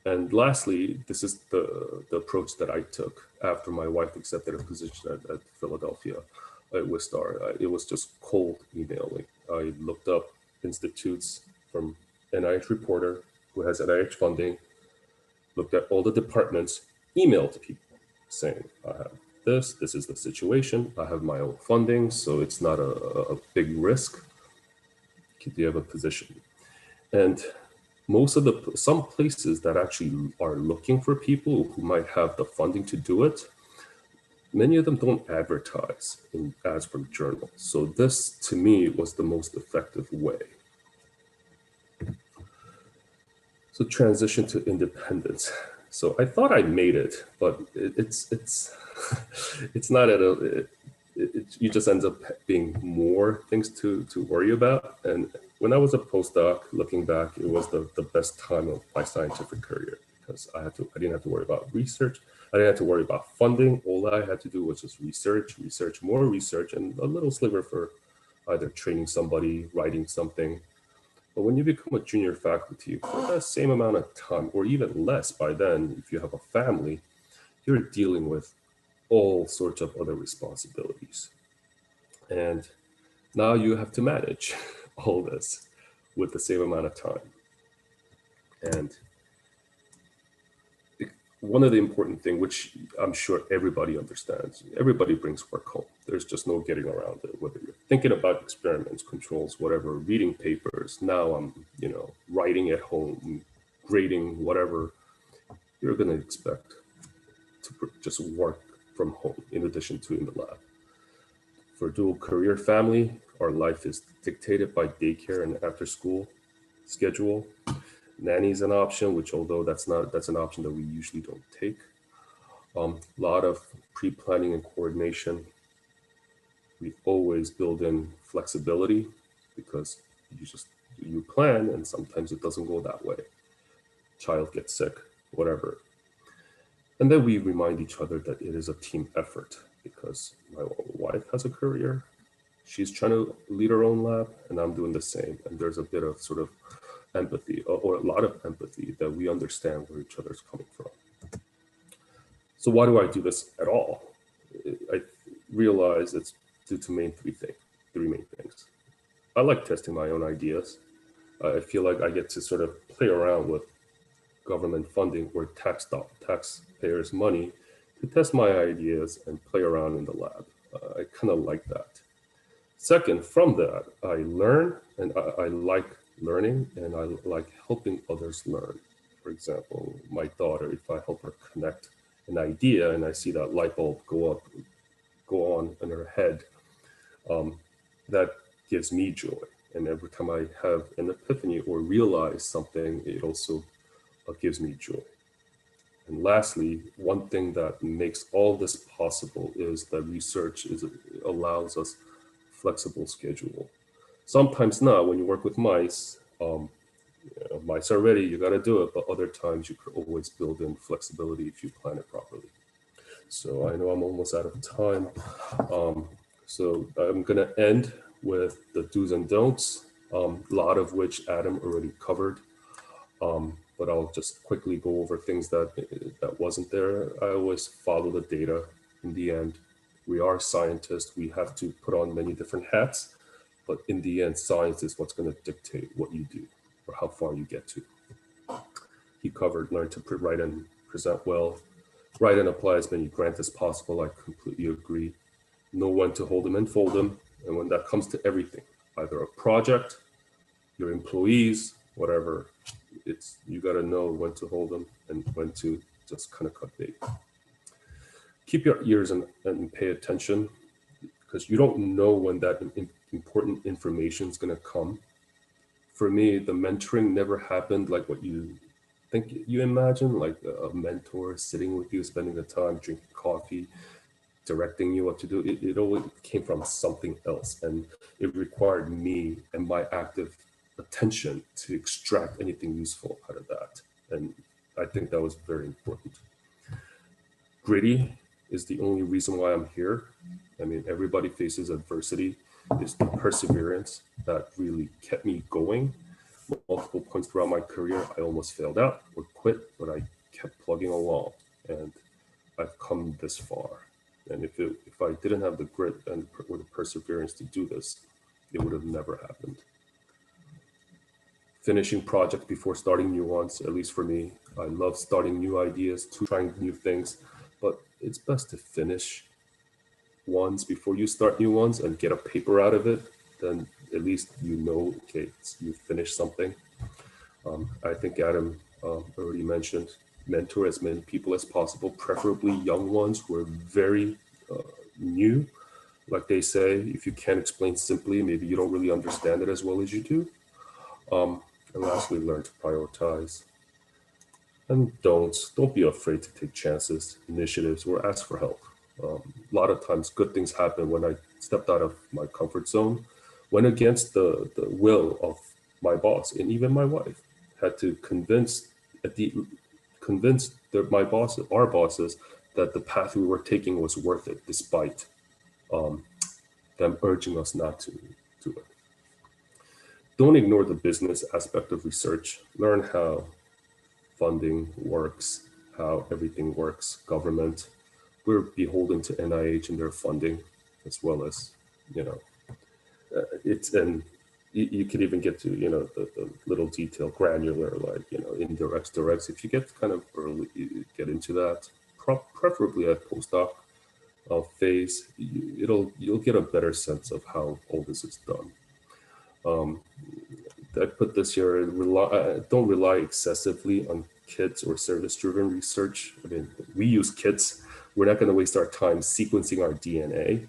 Speaker 4: And lastly, this is the approach that I took after my wife accepted a position at Philadelphia at Wistar. It was just cold emailing. I looked up institutes from NIH Reporter, who has NIH funding, looked at all the departments, emailed people saying, I have this is the situation, I have my own funding, so it's not a big risk. Do you have a position? And some places that actually are looking for people who might have the funding to do it, many of them don't advertise in ads from journals. So this, to me, was the most effective way. So transition to independence. So I thought I made it, but it's not you just ends up being more things to worry about. And when I was a postdoc, looking back, it was the best time of my scientific career, because I didn't have to worry about research. I didn't have to worry about funding. All I had to do was just research, more research, and a little sliver for either training somebody, writing something. But when you become a junior faculty for the same amount of time, or even less by then, if you have a family, you're dealing with all sorts of other responsibilities. And now you have to manage all this with the same amount of time. And one of the important things, which I'm sure everybody understands, everybody brings work home. There's just no getting around it. Whether you're thinking about experiments, controls, whatever, reading papers, now I'm, writing at home, grading, whatever, you're going to expect to just work from home in addition to in the lab. For dual career family, our life is dictated by daycare and after school schedule. Nanny is an option, which although that's an option that we usually don't take. A lot of pre-planning and coordination. We always build in flexibility because you plan and sometimes it doesn't go that way. Child gets sick, whatever. And then we remind each other that it is a team effort, because my wife has a career. She's trying to lead her own lab and I'm doing the same. And there's a bit of sort of empathy, or a lot of empathy, that we understand where each other's coming from. So why do I do this at all? I realize it's due to three main things. I like testing my own ideas. I feel like I get to sort of play around with government funding or taxpayers' money to test my ideas and play around in the lab. I kind of like that. Second, from that, I learn, and I like learning, and I like helping others learn. For example, my daughter, if I help her connect an idea and I see that light bulb go on in her head, that gives me joy. And every time I have an epiphany or realize something, it also gives me joy. And lastly, one thing that makes all this possible is that research allows us flexible schedule. Sometimes not. When you work with mice, mice are ready, you got to do it. But other times you could always build in flexibility if you plan it properly. So I know I'm almost out of time. So I'm going to end with the do's and don'ts, a lot of which Adam already covered. But I'll just quickly go over things that wasn't there. I always follow the data. In the end, we are scientists. We have to put on many different hats. But in the end, science is what's going to dictate what you do or how far you get to. He covered learn to write and present well. Write and apply as many grants as possible. I completely agree. Know when to hold them and fold them. And when that comes to everything, either a project, your employees, whatever. You got to know when to hold them and when to just kind of cut bait. Keep your ears and pay attention, because you don't know when that important information is going to come. For me, the mentoring never happened like what you think you imagine, like a mentor sitting with you, spending the time, drinking coffee, directing you what to do. It always came from something else, and it required me and my active attention to extract anything useful out of that. And I think that was very important. Gritty is the only reason why I'm here. I mean, everybody faces adversity. It's the perseverance that really kept me going. Multiple points throughout my career, I almost failed out or quit, but I kept plugging along, and I've come this far. And if I didn't have the grit and or the perseverance to do this, it would have never happened. Finishing projects before starting new ones, at least for me. I love starting new ideas, trying new things, but it's best to finish ones before you start new ones and get a paper out of it. Then at least you know, okay, you finished something. I think Adam already mentioned, mentor as many people as possible, preferably young ones who are very new. Like they say, if you can't explain simply, maybe you don't really understand it as well as you do. And lastly, learn to prioritize. And don't be afraid to take chances, initiatives, or ask for help. A lot of times good things happen when I stepped out of my comfort zone, went against the will of my boss and even my wife. Had to convince our bosses, that the path we were taking was worth it, despite them urging us not to do it. Don't ignore the business aspect of research. Learn how funding works, how everything works, government. We're beholden to NIH and their funding, as well as, you could even get to, the little detail, granular, like, indirects, directs. If you get kind of early, you get into that, preferably at postdoc phase, you'll get a better sense of how all this is done. I put this here, don't rely excessively on kits or service-driven research. I mean, we use kits. We're not going to waste our time sequencing our DNA,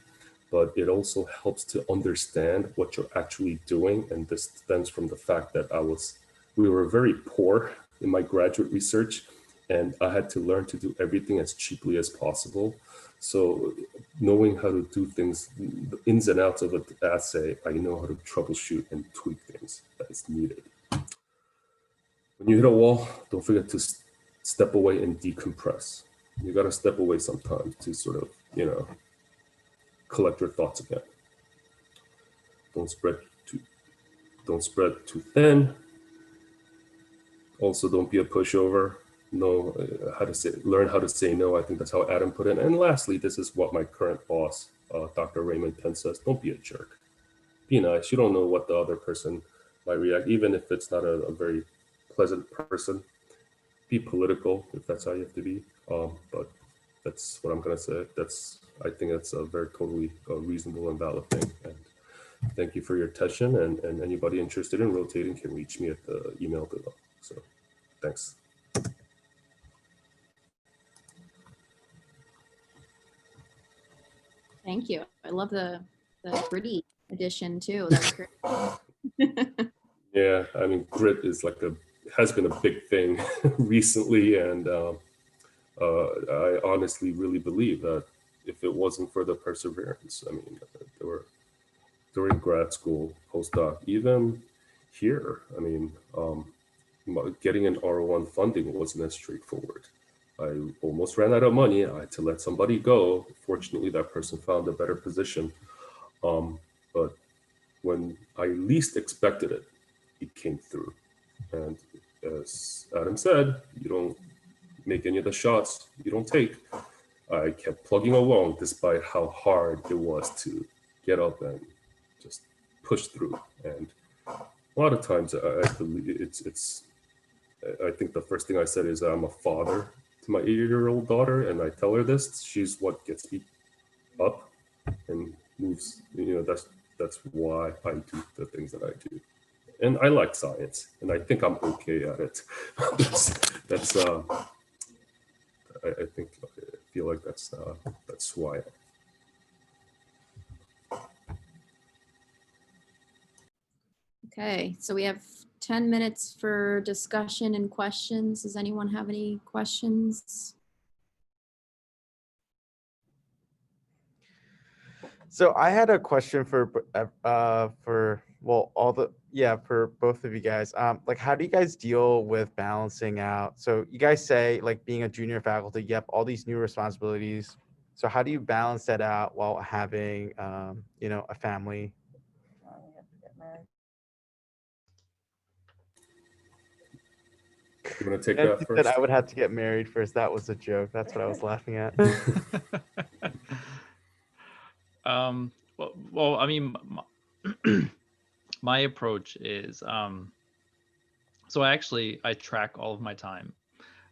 Speaker 4: but it also helps to understand what you're actually doing. And this stems from the fact that we were very poor in my graduate research, and I had to learn to do everything as cheaply as possible. So knowing how to do things, the ins and outs of an assay, I know how to troubleshoot and tweak things that is needed. When you hit a wall, don't forget to step away and decompress. You got to step away sometimes to sort of, collect your thoughts again. Don't spread too thin. Also, don't be a pushover. Learn how to say no. I think that's how Adam put it. And lastly, this is what my current boss, Dr. Raymond Penn, says: don't be a jerk. Be nice. You don't know what the other person might react, even if it's not a very pleasant person. Be political if that's how you have to be. But that's what I'm gonna say. I think that's a very totally reasonable and valid thing. And thank you for your attention. And anybody interested in rotating can reach me at the email below. So thanks.
Speaker 1: Thank you. I love the gritty edition too. That was great.
Speaker 4: Yeah, I mean, grit is has been a big thing recently, and I honestly really believe that if it wasn't for the perseverance, I mean, during grad school, postdoc, even here, I mean, getting an R1 funding wasn't as straightforward. I almost ran out of money. I had to let somebody go. Fortunately, that person found a better position. But when I least expected it, it came through. And as Adam said, you don't make any of the shots you don't take. I kept plugging along despite how hard it was to get up and just push through. And a lot of times I believe I think the first thing I said is I'm a father to my 8-year-old daughter, and I tell her this. She's what gets me up and moves. That's why I do the things that I do. and I like science, and I think I'm okay at it. that's I think I feel like that's who I am.
Speaker 1: Okay, so we have 10 minutes for discussion and questions. Does anyone have any questions?
Speaker 5: So I had a question for well, for both of you guys. Like, how do you guys deal with balancing out? So you guys say, like, being a junior faculty, you have all these new responsibilities. So how do you balance that out while having you know, a family?
Speaker 4: You want to take
Speaker 5: And
Speaker 4: that
Speaker 5: you
Speaker 4: first?
Speaker 5: said I would have to get married first. That was a joke. That's what I was laughing at.
Speaker 2: Well, I mean, my approach is, so I track all of my time,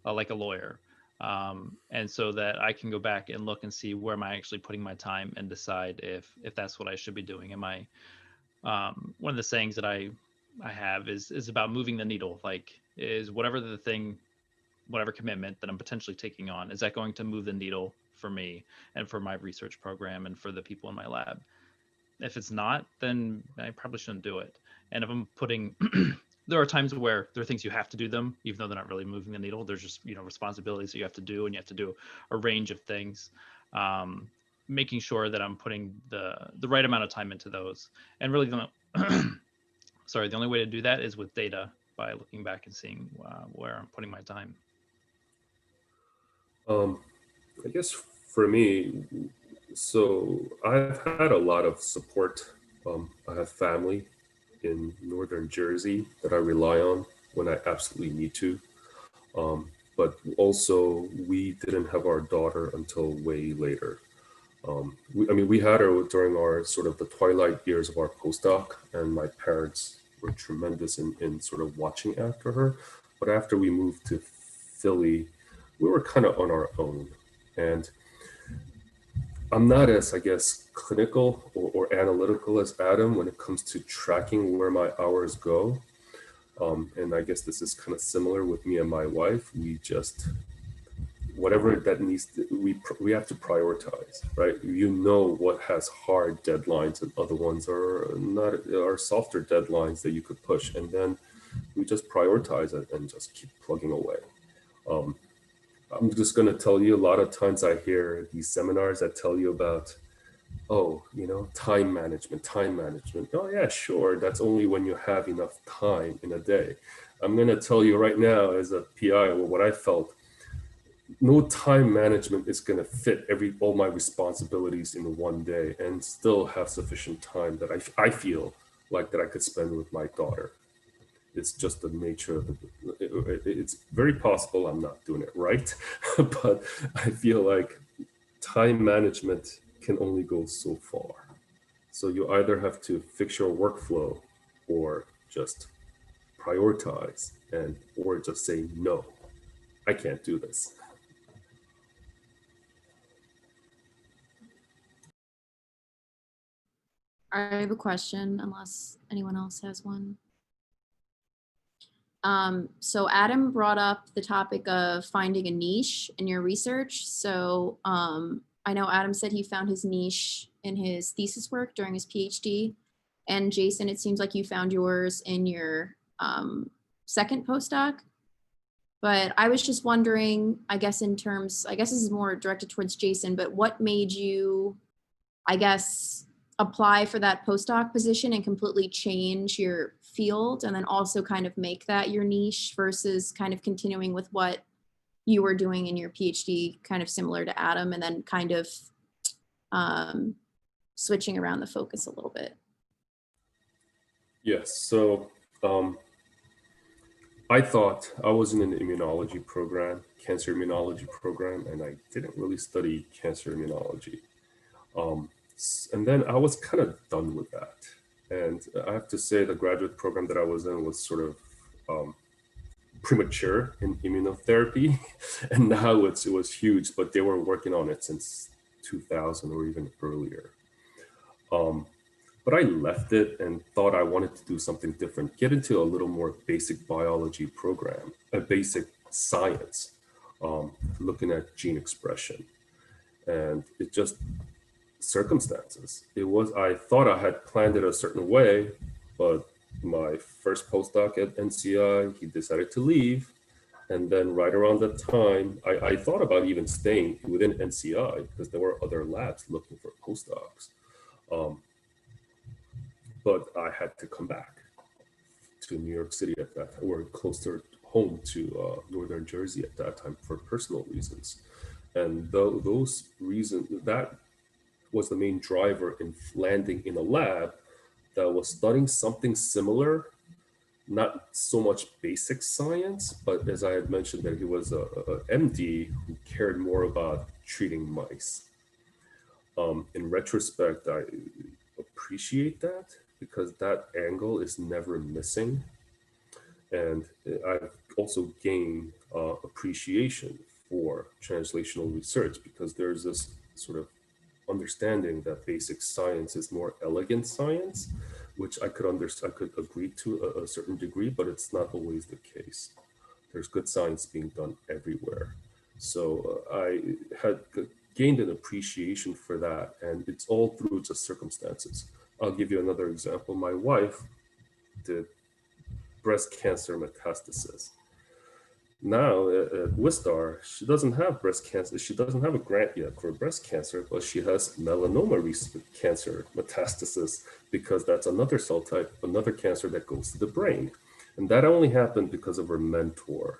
Speaker 2: like a lawyer. And so that I can go back and look and see where am I actually putting my time and decide if that's what I should be doing. Am I, one of the sayings that I have is about moving the needle. Like, is whatever commitment that I'm potentially taking on, is that going to move the needle for me and for my research program and for the people in my lab? If it's not, then I probably shouldn't do it. And if I'm putting, there are times where there are things you have to do them, even though they're not really moving the needle. There's just, responsibilities that you have to do, and you have to do a range of things. Making sure that I'm putting the right amount of time into those. And really, the only way to do that is with data, by looking back and seeing where I'm putting my time.
Speaker 4: I guess for me, so I've had a lot of support. I have family in northern Jersey that I rely on when I absolutely need to. But also, we didn't have our daughter until way later. We had her during our sort of the twilight years of our postdoc, and my parents were tremendous in sort of watching after her. But after we moved to Philly, we were kind of on our own. And I'm not as, I guess, clinical or analytical as Adam when it comes to tracking where my hours go. And I guess this is kind of similar with me and my wife. We just, whatever that needs to, we have to prioritize, right? You know what has hard deadlines and other ones are not, are softer deadlines that you could push. And then we just prioritize it and just keep plugging away. I'm just going to tell you, a lot of times I hear these seminars that tell you about, oh, time management. Oh yeah, sure. That's only when you have enough time in a day. I'm going to tell you right now as a PI, what I felt, no time management is going to fit all my responsibilities in one day and still have sufficient time that I feel like that I could spend with my daughter. It's just the nature of it's very possible I'm not doing it right, but I feel like time management can only go so far. So you either have to fix your workflow or just prioritize or just say, no, I can't do this.
Speaker 1: I have a question, unless anyone else has one. So Adam brought up the topic of finding a niche in your research. So I know Adam said he found his niche in his thesis work during his PhD. And Jason, it seems like you found yours in your second postdoc. But I was just wondering, I guess this is more directed towards Jason, but what made you, I guess, apply for that postdoc position and completely change your field, and then also kind of make that your niche versus kind of continuing with what you were doing in your PhD, kind of similar to Adam, and then kind of switching around the focus a little bit?
Speaker 4: Yes, so I thought I was in an immunology program, cancer immunology program, and I didn't really study cancer immunology. And then I was kind of done with that. And I have to say the graduate program that I was in was sort of premature in immunotherapy. And now it was huge, but they were working on it since 2000 or even earlier. but I left it and thought I wanted to do something different, get into a little more basic biology program, a basic science, looking at gene expression. And it just circumstances. I thought I had planned it a certain way, but my first postdoc at NCI, he decided to leave. And then right around that time, I thought about even staying within NCI because there were other labs looking for postdocs. But I had to come back to New York City at that time, or closer home to Northern Jersey at that time for personal reasons. And those reasons, that was the main driver in landing in a lab that was studying something similar, not so much basic science, but as I had mentioned that he was a MD who cared more about treating mice. In retrospect, I appreciate that because that angle is never missing. And I've also gained appreciation for translational research because there's this sort of understanding that basic science is more elegant science, which I could agree to a certain degree, but it's not always the case. There's good science being done everywhere. So I had gained an appreciation for that, and it's all through just circumstances. I'll give you another example. My wife did breast cancer metastasis. Now at Wistar, she doesn't have breast cancer. She doesn't have a grant yet for breast cancer, but she has melanoma cancer metastasis because that's another cell type, another cancer that goes to the brain. And that only happened because of her mentor,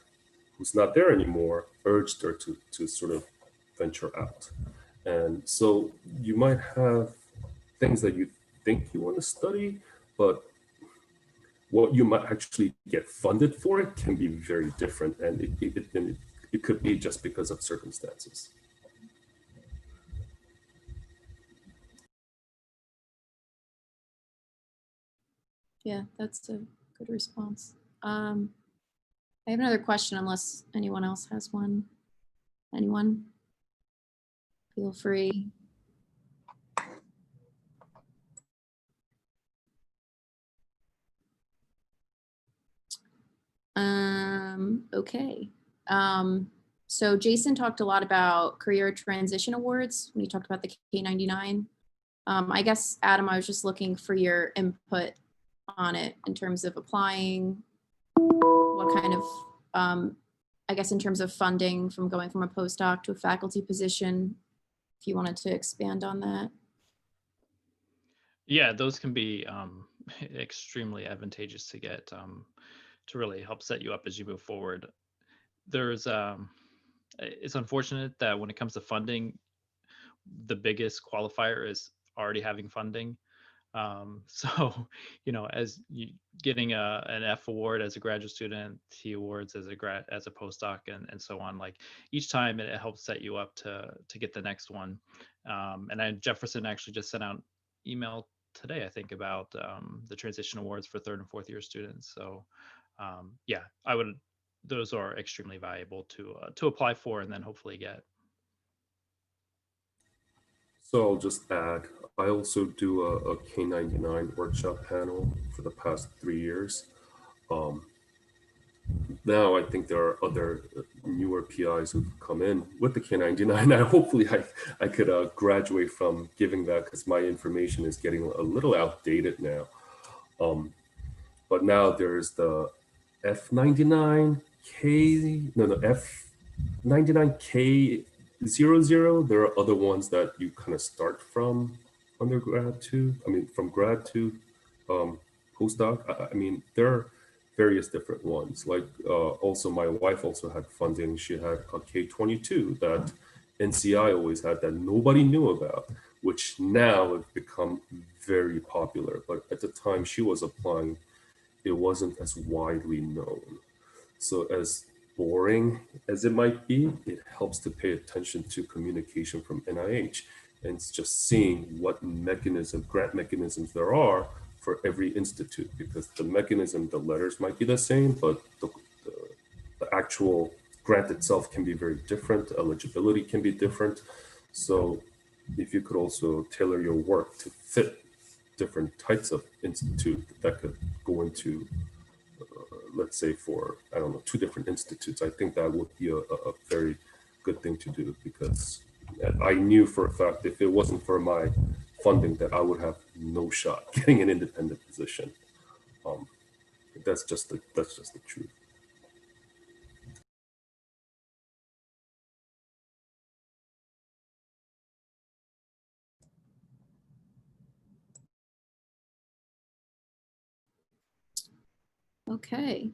Speaker 4: who's not there anymore, urged her to sort of venture out. And so you might have things that you think you want to study, but what you might actually get funded for it can be very different, and it could be just because of circumstances.
Speaker 1: Yeah, that's a good response. I have another question unless anyone else has one. Anyone? Feel free. Okay. So Jason talked a lot about career transition awards when he talked about the K99. I guess, Adam, I was just looking for your input on it in terms of applying, what kind of, I guess in terms of funding from going from a postdoc to a faculty position, if you wanted to expand on that.
Speaker 2: Yeah, those can be extremely advantageous to get to really help set you up as you move forward. There's it's unfortunate that when it comes to funding, the biggest qualifier is already having funding. So, as you getting an F award as a graduate student, T awards as a postdoc, and so on. Like each time, it helps set you up to get the next one. And Jefferson actually just sent out email today, I think, about the transition awards for third and fourth year students. So, yeah, those are extremely valuable to apply for and then hopefully get.
Speaker 4: So I'll just add, I also do a K99 workshop panel for the past 3 years. Now I think there are other newer PIs who've come in with the K99. And hopefully I could graduate from giving that because my information is getting a little outdated now. But now there's the F99K00. There are other ones that you kind of start from undergrad to, from grad to postdoc. I mean, there are various different ones. Like also my wife also had funding. She had a K22 that NCI always had that nobody knew about, which now have become very popular. But at the time she was applying, it wasn't as widely known. So as boring as it might be, it helps to pay attention to communication from NIH and it's just seeing what grant mechanisms there are for every institute, because the mechanism, the letters might be the same, but the actual grant itself can be very different. Eligibility can be different. So if you could also tailor your work to fit different types of institute that could go into, let's say for, I don't know, 2 different institutes, I think that would be a very good thing to do, because I knew for a fact if it wasn't for my funding that I would have no shot getting an independent position. That's just the truth.
Speaker 1: Okay.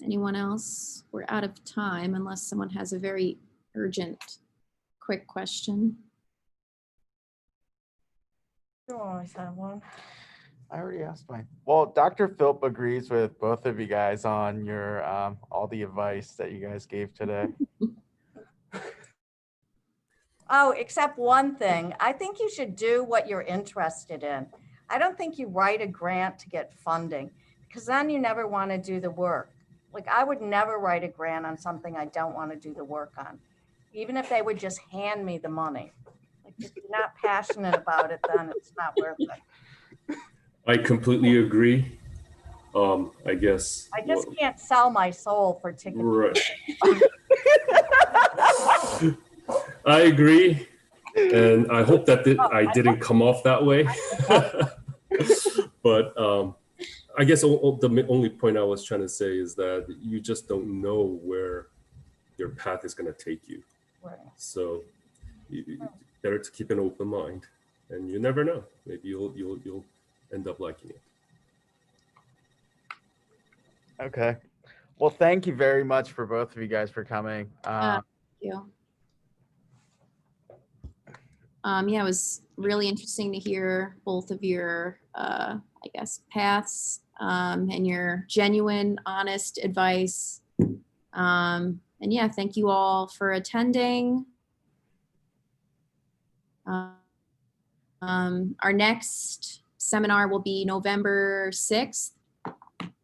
Speaker 1: Anyone else? We're out of time unless someone has a very urgent, quick question.
Speaker 6: You always have one.
Speaker 5: I already asked mine. Well, Dr. Philp agrees with both of you guys on your all the advice that you guys gave today.
Speaker 6: Oh, except one thing. I think you should do what you're interested in. I don't think you write a grant to get funding, because then you never want to do the work. Like, I would never write a grant on something I don't want to do the work on, even if they would just hand me the money. Like, if you're not passionate about it, then it's not worth it.
Speaker 4: I completely agree. I guess.
Speaker 6: I just can't sell my soul for tickets.
Speaker 4: Right. I agree, and I hope that I didn't come off that way. But I guess the only point I was trying to say is that you just don't know where your path is going to take you.
Speaker 6: Right.
Speaker 4: So better to keep an open mind, and you never know. Maybe you'll end up liking it.
Speaker 5: Okay. Well, thank you very much for both of you guys for coming.
Speaker 1: Thank you. Yeah, it was really interesting to hear both of your, I guess, paths and your genuine, honest advice. And yeah, thank you all for attending. Our next seminar will be November 6th.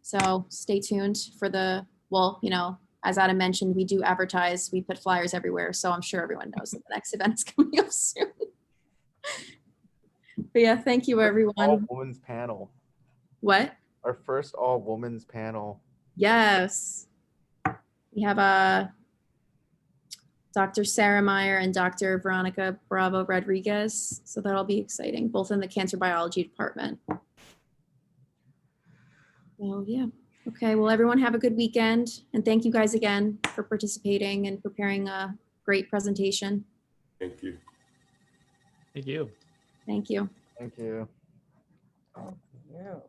Speaker 1: So stay tuned for the, well, you know, as Adam mentioned, we do advertise, we put flyers everywhere. So I'm sure everyone knows that the next event is coming up soon. But yeah, thank you, everyone.
Speaker 5: All women's panel.
Speaker 1: What?
Speaker 5: Our first all women's panel.
Speaker 1: Yes. We have Dr. Sarah Meyer and Dr. Veronica Bravo Rodriguez. So that'll be exciting, both in the cancer biology department. So yeah. Okay, well, everyone have a good weekend. And thank you guys again for participating and preparing a great presentation.
Speaker 4: Thank you.
Speaker 2: Thank you.
Speaker 1: Thank you.
Speaker 5: Thank you.
Speaker 6: Oh, you.